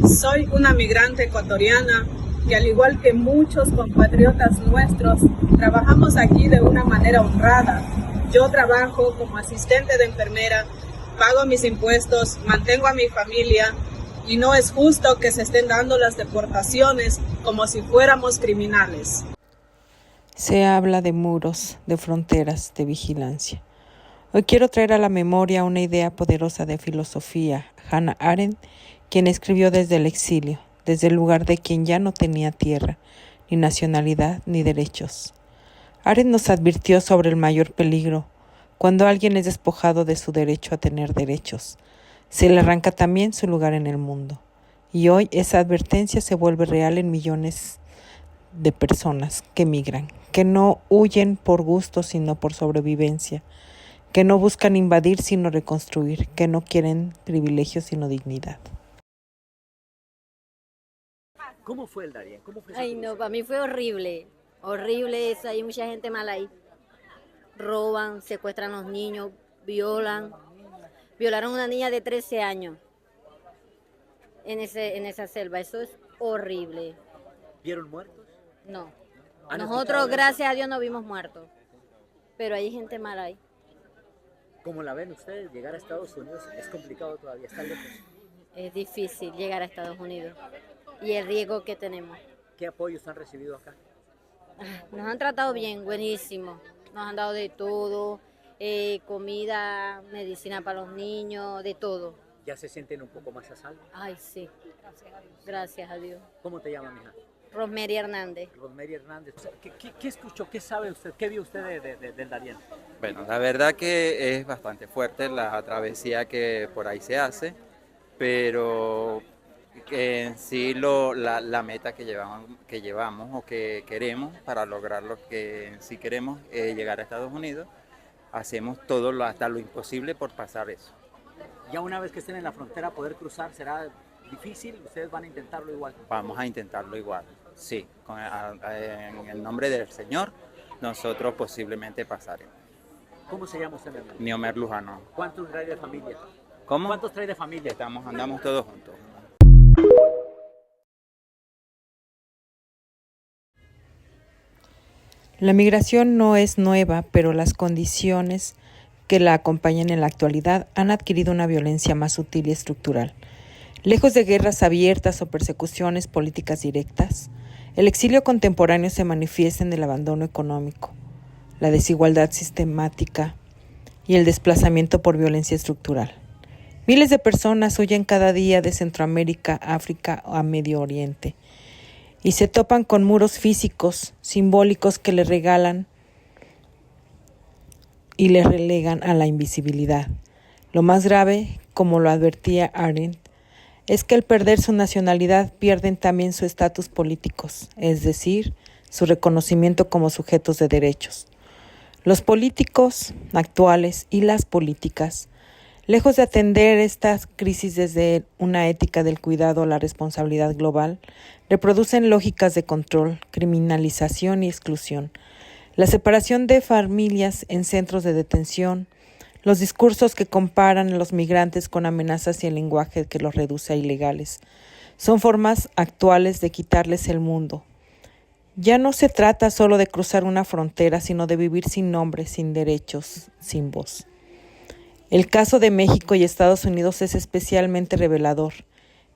Soy una migrante ecuatoriana que, al igual que muchos compatriotas nuestros, trabajamos aquí de una manera honrada. Yo trabajo como asistente de enfermera, pago mis impuestos, mantengo a mi familia y no es justo que se estén dando las deportaciones como si fuéramos criminales. Se habla de muros, de fronteras, de vigilancia. Hoy quiero traer a la memoria una idea poderosa de filosofía, Hannah Arendt, quien escribió desde el exilio, desde el lugar de quien ya no tenía tierra, ni nacionalidad, ni derechos. Arendt nos advirtió sobre el mayor peligro, cuando alguien es despojado de su derecho a tener derechos. Se le arranca también su lugar en el mundo. Y hoy esa advertencia se vuelve real en millones de personas que migran, que no huyen por gusto sino por sobrevivencia, que no buscan invadir sino reconstruir, que no quieren privilegios sino dignidad. ¿Cómo fue el Darién? ¿Cómo fue Ay, no, para mí fue horrible. Horrible eso. Hay mucha gente mala ahí. Roban, secuestran a los niños, violan. Violaron a una niña de 13 años en esa selva. Eso es horrible. ¿Vieron muertos? No. ¿Han Nosotros, escuchado gracias a Dios, no vimos muertos. Pero hay gente mala ahí. ¿Cómo la ven ustedes? Llegar a Estados Unidos es complicado todavía, está lejos. Es difícil llegar a Estados Unidos. Y el riesgo que tenemos. ¿Qué apoyos han recibido acá? Nos han tratado bien, buenísimo. Nos han dado de todo, comida, medicina para los niños, de todo. ¿Ya se sienten un poco más a salvo? Ay, sí. Gracias a Dios. ¿Cómo te llamas, mija? Rosemary Hernández. Rosemary Hernández. O sea, ¿qué escuchó? ¿Qué sabe usted? ¿Qué vio usted del Darién? Bueno, la verdad que es bastante fuerte la travesía que por ahí se hace, pero que en sí la meta que llevamos o que queremos para lograr lo que en sí queremos, llegar a Estados Unidos, hacemos todo hasta lo imposible por pasar eso. Ya una vez que estén en la frontera, poder cruzar será difícil. ¿Ustedes van a intentarlo igual? Vamos a intentarlo igual, sí, en el nombre del Señor, nosotros posiblemente pasaremos. ¿Cómo se llama usted, mi hermano? Niomer Lujano. ¿Cuántos trae de familia? ¿Cómo? ¿Cuántos trae de familia? Andamos todos juntos. La migración no es nueva, pero las condiciones que la acompañan en la actualidad han adquirido una violencia más sutil y estructural. Lejos de guerras abiertas o persecuciones políticas directas, el exilio contemporáneo se manifiesta en el abandono económico, la desigualdad sistemática y el desplazamiento por violencia estructural. Miles de personas huyen cada día de Centroamérica, África o a Medio Oriente y se topan con muros físicos, simbólicos que les regalan y les relegan a la invisibilidad. Lo más grave, como lo advertía Arendt, es que al perder su nacionalidad pierden también su estatus políticos, es decir, su reconocimiento como sujetos de derechos. Los políticos actuales y las políticas, lejos de atender estas crisis desde una ética del cuidado a la responsabilidad global, reproducen lógicas de control, criminalización y exclusión, la separación de familias en centros de detención, los discursos que comparan a los migrantes con amenazas y el lenguaje que los reduce a ilegales. Son formas actuales de quitarles el mundo. Ya no se trata solo de cruzar una frontera, sino de vivir sin nombre, sin derechos, sin voz. El caso de México y Estados Unidos es especialmente revelador.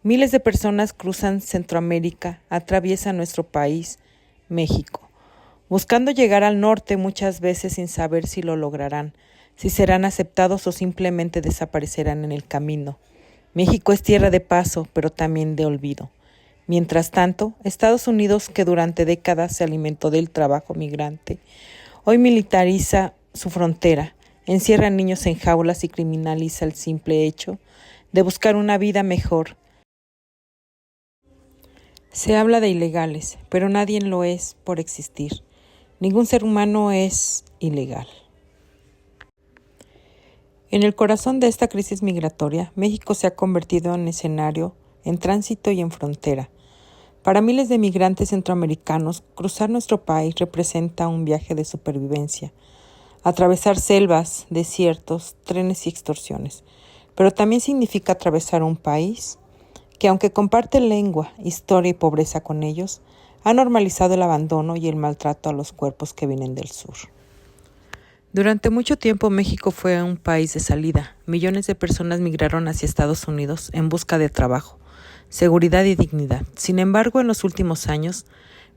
Miles de personas cruzan Centroamérica, atraviesan nuestro país, México, buscando llegar al norte muchas veces sin saber si lo lograrán, si serán aceptados o simplemente desaparecerán en el camino. México es tierra de paso, pero también de olvido. Mientras tanto, Estados Unidos, que durante décadas se alimentó del trabajo migrante, hoy militariza su frontera, encierra a niños en jaulas y criminaliza el simple hecho de buscar una vida mejor. Se habla de ilegales, pero nadie lo es por existir. Ningún ser humano es ilegal. En el corazón de esta crisis migratoria, México se ha convertido en escenario, en tránsito y en frontera. Para miles de migrantes centroamericanos, cruzar nuestro país representa un viaje de supervivencia. Atravesar selvas, desiertos, trenes y extorsiones. Pero también significa atravesar un país que aunque comparte lengua, historia y pobreza con ellos, ha normalizado el abandono y el maltrato a los cuerpos que vienen del sur. Durante mucho tiempo México fue un país de salida. Millones de personas migraron hacia Estados Unidos en busca de trabajo, seguridad y dignidad. Sin embargo, en los últimos años,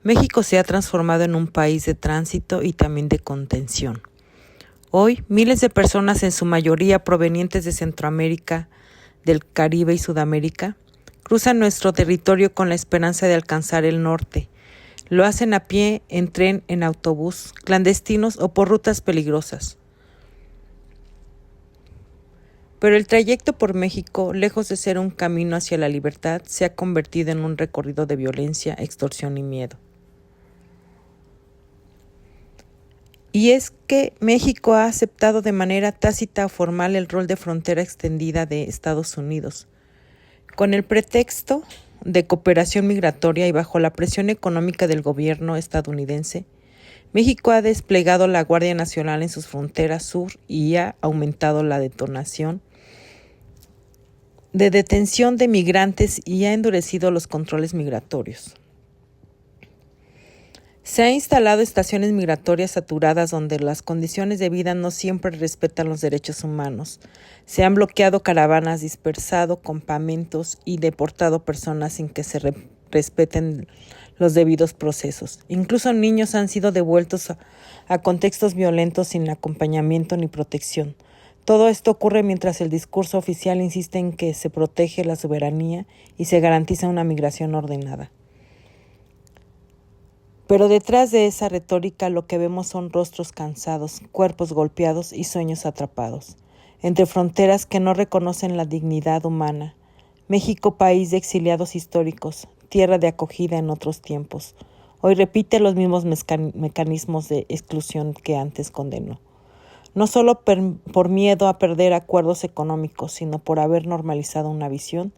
México se ha transformado en un país de tránsito y también de contención. Hoy, miles de personas, en su mayoría provenientes de Centroamérica, del Caribe y Sudamérica, cruzan nuestro territorio con la esperanza de alcanzar el norte. Lo hacen a pie, en tren, en autobús, clandestinos o por rutas peligrosas. Pero el trayecto por México, lejos de ser un camino hacia la libertad, se ha convertido en un recorrido de violencia, extorsión y miedo. Y es que México ha aceptado de manera tácita o formal el rol de frontera extendida de Estados Unidos, con el pretexto de cooperación migratoria y bajo la presión económica del gobierno estadounidense. México ha desplegado la Guardia Nacional en sus fronteras sur y ha aumentado la detención de migrantes y ha endurecido los controles migratorios. Se han instalado estaciones migratorias saturadas donde las condiciones de vida no siempre respetan los derechos humanos. Se han bloqueado caravanas, dispersado campamentos y deportado personas sin que se respeten los debidos procesos. Incluso niños han sido devueltos a contextos violentos sin acompañamiento ni protección. Todo esto ocurre mientras el discurso oficial insiste en que se protege la soberanía y se garantiza una migración ordenada. Pero detrás de esa retórica lo que vemos son rostros cansados, cuerpos golpeados y sueños atrapados, entre fronteras que no reconocen la dignidad humana. México, país de exiliados históricos, tierra de acogida en otros tiempos, hoy repite los mismos mecanismos de exclusión que antes condenó. No solo por miedo a perder acuerdos económicos, sino por haber normalizado una visión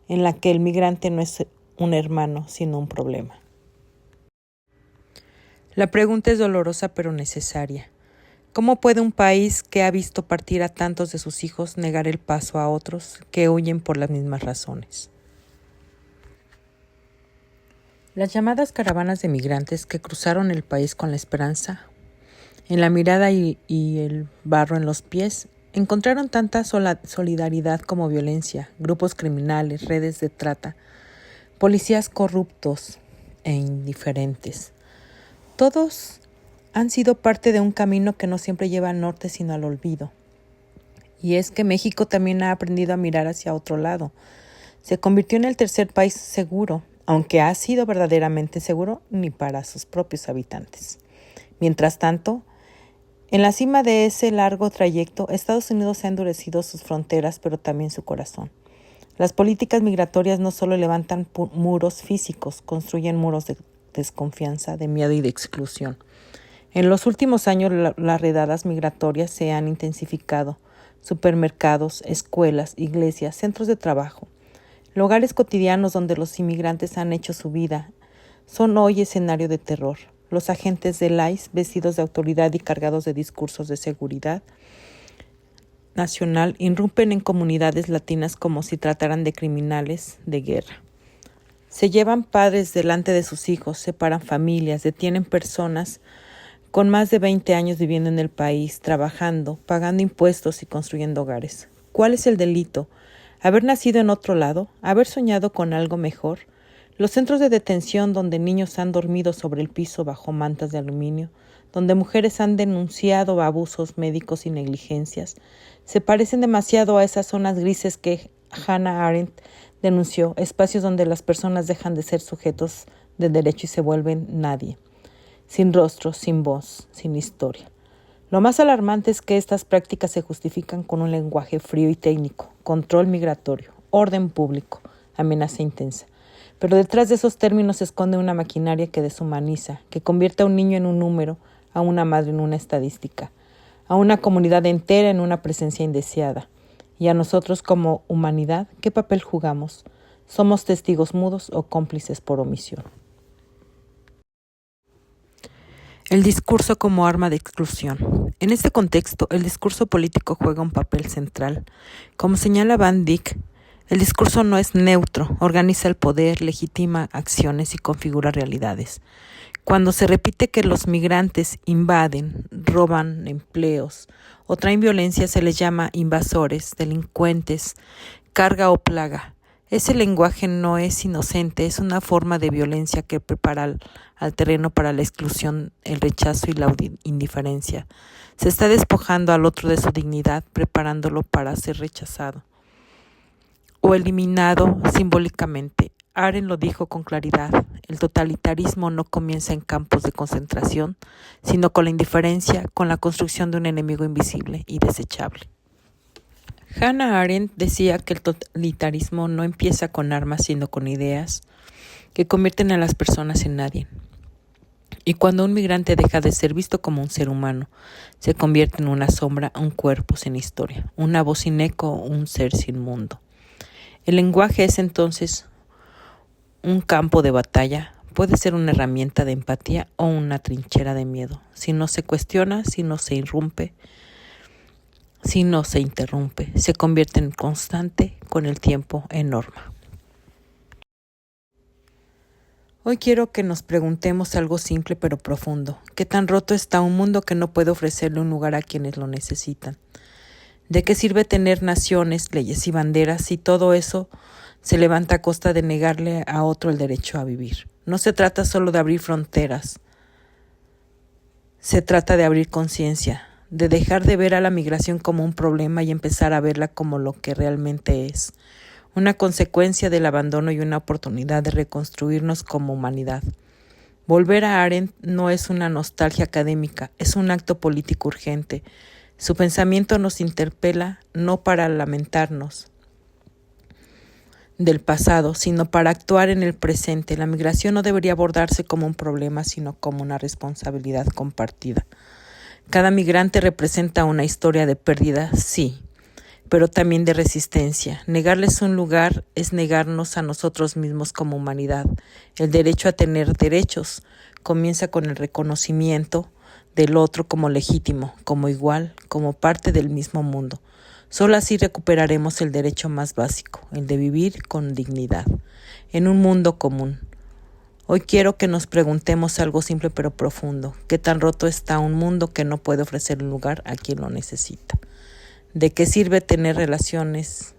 en la que el migrante no es un hermano, sino un problema. La pregunta es dolorosa pero necesaria. ¿Cómo puede un país que ha visto partir a tantos de sus hijos negar el paso a otros que huyen por las mismas razones? Las llamadas caravanas de migrantes que cruzaron el país con la esperanza en la mirada y el barro en los pies, encontraron tanta solidaridad como violencia, grupos criminales, redes de trata, policías corruptos e indiferentes. Todos han sido parte de un camino que no siempre lleva al norte sino al olvido. Y es que México también ha aprendido a mirar hacia otro lado. Se convirtió en el tercer país seguro, aunque ha sido verdaderamente seguro ni para sus propios habitantes. Mientras tanto, en la cima de ese largo trayecto, Estados Unidos ha endurecido sus fronteras, pero también su corazón. Las políticas migratorias no solo levantan muros físicos, construyen muros de desconfianza, de miedo y de exclusión. En los últimos años las redadas migratorias se han intensificado. Supermercados, escuelas, iglesias, centros de trabajo, lugares cotidianos donde los inmigrantes han hecho su vida, son hoy escenario de terror. Los agentes del ICE, vestidos de autoridad y cargados de discursos de seguridad nacional, irrumpen en comunidades latinas como si trataran de criminales de guerra. Se llevan padres delante de sus hijos, separan familias, detienen personas con más de 20 años viviendo en el país, trabajando, pagando impuestos y construyendo hogares. ¿Cuál es el delito? ¿Haber nacido en otro lado? ¿Haber soñado con algo mejor? Los centros de detención donde niños han dormido sobre el piso bajo mantas de aluminio, donde mujeres han denunciado abusos médicos y negligencias, se parecen demasiado a esas zonas grises que Hannah Arendt denunció, espacios donde las personas dejan de ser sujetos de derecho y se vuelven nadie, sin rostro, sin voz, sin historia. Lo más alarmante es que estas prácticas se justifican con un lenguaje frío y técnico, control migratorio, orden público, amenaza intensa. Pero detrás de esos términos se esconde una maquinaria que deshumaniza, que convierte a un niño en un número, a una madre en una estadística, a una comunidad entera en una presencia indeseada. Y a nosotros como humanidad, ¿qué papel jugamos? ¿Somos testigos mudos o cómplices por omisión? El discurso como arma de exclusión. En este contexto, el discurso político juega un papel central. Como señala Van Dyck, El discurso no es neutro, organiza el poder, legitima acciones y configura realidades. Cuando se repite que los migrantes invaden, roban empleos o traen violencia, se les llama invasores, delincuentes, carga o plaga. Ese lenguaje no es inocente, es una forma de violencia que prepara al terreno para la exclusión, el rechazo y la indiferencia. Se está despojando al otro de su dignidad, preparándolo para ser rechazado o eliminado simbólicamente. Arendt lo dijo con claridad: el totalitarismo no comienza en campos de concentración, sino con la indiferencia, con la construcción de un enemigo invisible y desechable. Hannah Arendt decía que el totalitarismo no empieza con armas, sino con ideas que convierten a las personas en nadie. Y cuando un migrante deja de ser visto como un ser humano, se convierte en una sombra, un cuerpo sin historia, una voz sin eco, un ser sin mundo. El lenguaje es entonces un campo de batalla, puede ser una herramienta de empatía o una trinchera de miedo. Si no se cuestiona, si no se interrumpe, se convierte en constante, con el tiempo en norma. Hoy quiero que nos preguntemos algo simple pero profundo. ¿Qué tan roto está un mundo que no puede ofrecerle un lugar a quienes lo necesitan? ¿De qué sirve tener naciones, leyes y banderas si todo eso se levanta a costa de negarle a otro el derecho a vivir? No se trata solo de abrir fronteras, se trata de abrir conciencia, de dejar de ver a la migración como un problema y empezar a verla como lo que realmente es, una consecuencia del abandono y una oportunidad de reconstruirnos como humanidad. Volver a Arendt no es una nostalgia académica, es un acto político urgente. Su pensamiento nos interpela no para lamentarnos del pasado, sino para actuar en el presente. La migración no debería abordarse como un problema, sino como una responsabilidad compartida. Cada migrante representa una historia de pérdida, sí, pero también de resistencia. Negarles un lugar es negarnos a nosotros mismos como humanidad. El derecho a tener derechos comienza con el reconocimiento del otro como legítimo, como igual, como parte del mismo mundo. Solo así recuperaremos el derecho más básico, el de vivir con dignidad, en un mundo común. Hoy quiero que nos preguntemos algo simple pero profundo. ¿Qué tan roto está un mundo que no puede ofrecer un lugar a quien lo necesita? ¿De qué sirve tener relaciones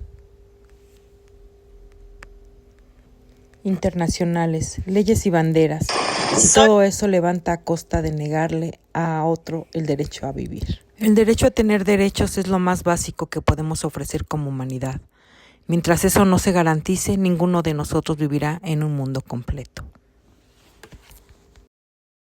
internacionales, leyes y banderas, si todo eso levanta a costa de negarle a otro el derecho a vivir? El derecho a tener derechos es lo más básico que podemos ofrecer como humanidad. Mientras eso no se garantice, ninguno de nosotros vivirá en un mundo completo.